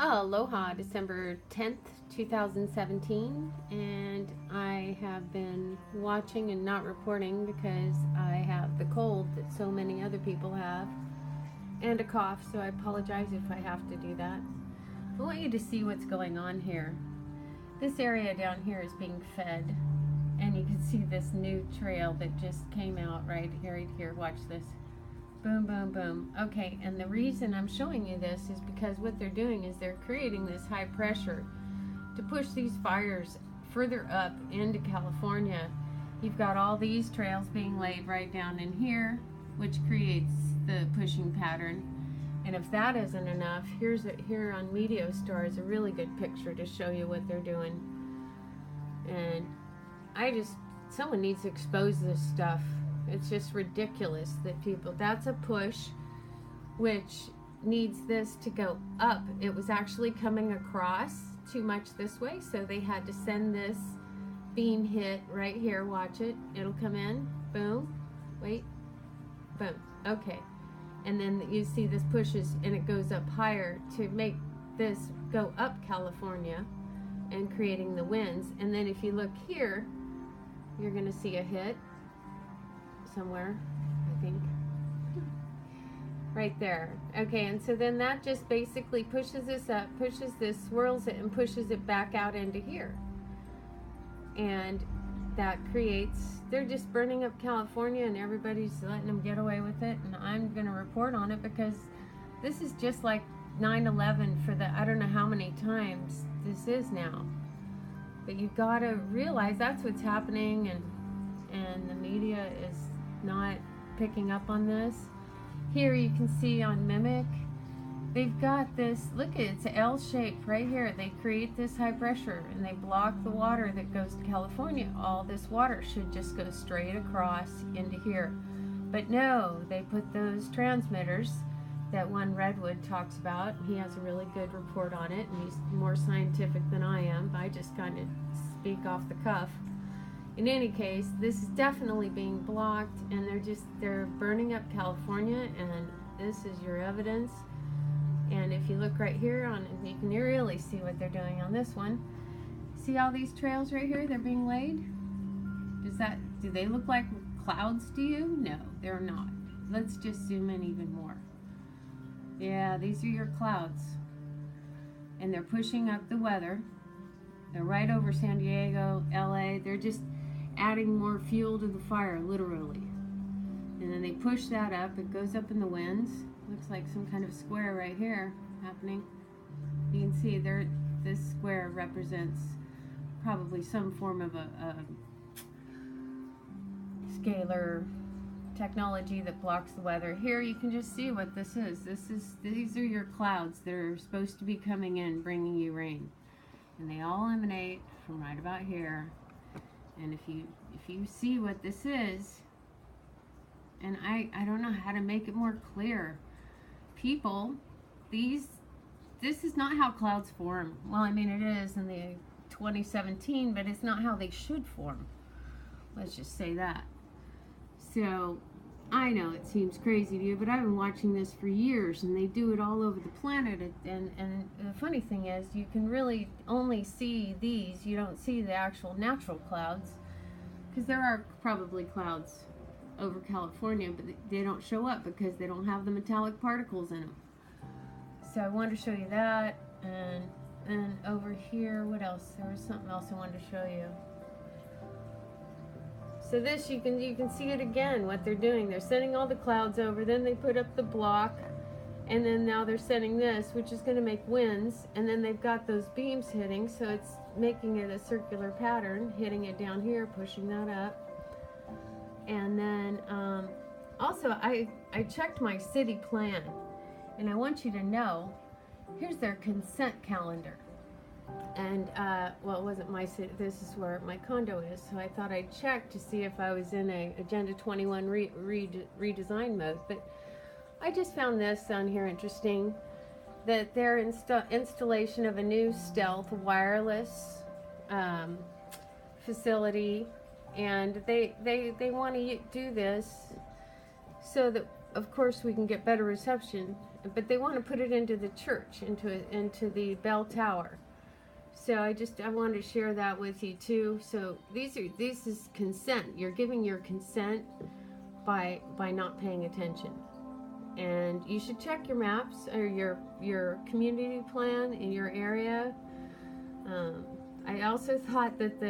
Aloha, December 10th, 2017, and I have been watching and not reporting because I have the cold that so many other people have and a cough, so I apologize if I have to do that. I want you to see what's going on here. This area down here is being fed, and you can see this new trail that just came out right here. Watch this. Boom, boom, boom. Okay, and the reason I'm showing you this is because what they're doing is they're creating this high pressure to push these fires further up into California. You've got all these trails being laid right down in here, which creates the pushing pattern. And if that isn't enough, here on Meteostar is a really good picture to show you what they're doing. And someone needs to expose this stuff. It's just ridiculous that that's a push which needs this to go up. It was actually coming across too much this way, so they had to send this beam hit right here. Watch it. It'll come in. Boom. Wait. Boom. Okay. And then you see this pushes and it goes up higher to make this go up California and creating the winds. And then if you look here, you're going to see a hit somewhere, I think. Right there. Okay, and so then that just basically pushes this up, pushes this, swirls it, and pushes it back out into here. And that creates, they're just burning up California and everybody's letting them get away with it. And I'm going to report on it because this is just like 9/11 for the, I don't know how many times this is now. But you've got to realize that's what's happening, and the media is not picking up on this. Here you can see on Mimic, they've got this, look at it, it's L shape right here. They create this high pressure and they block the water that goes to California. All this water should just go straight across into here. But no, they put those transmitters that one Redwood talks about. He has a really good report on it, and he's more scientific than I am. I just kind of speak off the cuff. In any case, this is definitely being blocked, and they're burning up California, and this is your evidence. And if you look right here on it, you can really see what they're doing on this one. See all these trails right here, they're being laid? Do they look like clouds to you? No, they're not. Let's just zoom in even more. Yeah, these are your clouds. And they're pushing up the weather. They're right over San Diego, LA. They're just adding more fuel to the fire, literally. And then they push that up. It goes up in the winds. Looks like some kind of square right here happening. You can see this square represents probably some form of a scalar technology that blocks the weather. Here you can just see what this is. These are your clouds that are supposed to be coming in, bringing you rain. And they all emanate from right about here. And if you see what this is, and I don't know how to make it more clear. People, this is not how clouds form. Well, I mean it is in the 2017, but it's not how they should form. Let's just say that. So I know it seems crazy to you, but I've been watching this for years, and they do it all over the planet. And the funny thing is, you can really only see these. You don't see the actual natural clouds, because there are probably clouds over California, but they don't show up because they don't have the metallic particles in them. So I wanted to show you that, and over here, what else? There was something else I wanted to show you. So this, you can see it again, what they're doing. They're sending all the clouds over, then they put up the block, and then now they're sending this, which is going to make winds, and then they've got those beams hitting, so it's making it a circular pattern, hitting it down here, pushing that up. And then also I checked my city plan, and I want you to know, here's their consent calendar. And, well, it wasn't my city, this is where my condo is, so I thought I'd check to see if I was in a Agenda 21 redesign mode. But I just found this on here interesting, that their installation of a new stealth wireless facility, and they want to do this so that, of course, we can get better reception but they want to put it into the church, into the bell tower. So I wanted to share that with you too. So this is consent. You're giving your consent by not paying attention. And you should check your maps or your community plan in your area. I also thought that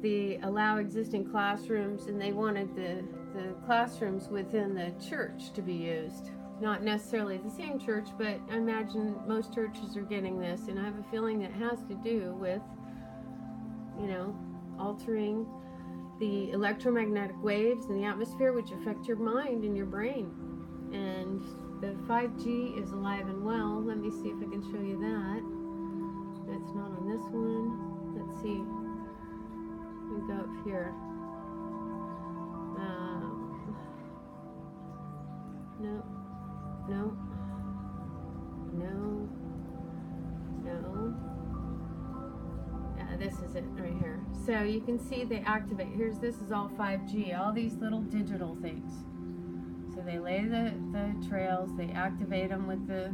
the allow existing classrooms, and they wanted the classrooms within the church to be used. Not necessarily the same church, but I imagine most churches are getting this, and I have a feeling that has to do with, altering the electromagnetic waves in the atmosphere, which affect your mind and your brain. And the 5G is alive and well. Let me see if I can show you that. That's not on this one. Let's see. We go up here. No. Yeah, this is it right here. So you can see they activate. This is all 5G, all these little digital things. So they lay the trails, they activate them with the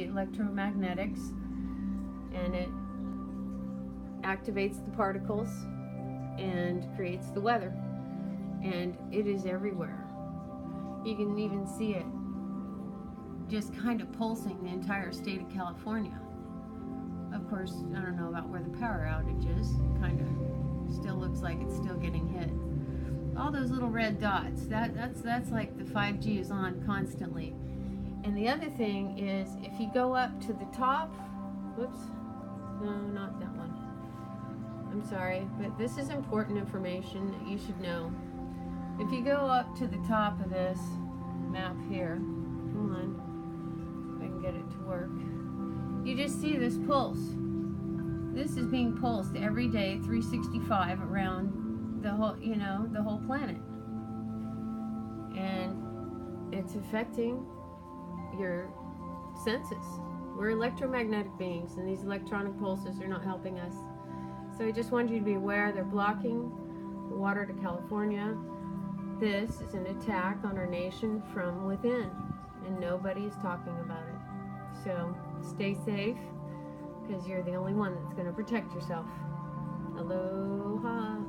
electromagnetics, and it activates the particles and creates the weather. And it is everywhere. You can even see it just kind of pulsing the entire state of California. Of course, I don't know about where the power outage is. Kind of still looks like it's still getting hit. All those little red dots, that's like the 5G is on constantly. And the other thing is, if you go up to the top, whoops, no, not that one. I'm sorry, but this is important information that you should know. If you go up to the top of this map here, come on, if I can get it to work, you just see this pulse. This is being pulsed every day, 365 around the whole, the whole planet. And it's affecting your senses. We're electromagnetic beings, and these electronic pulses are not helping us. So I just wanted you to be aware they're blocking the water to California. This is an attack on our nation from within, and nobody is talking about it. So stay safe, because you're the only one that's going to protect yourself. Aloha.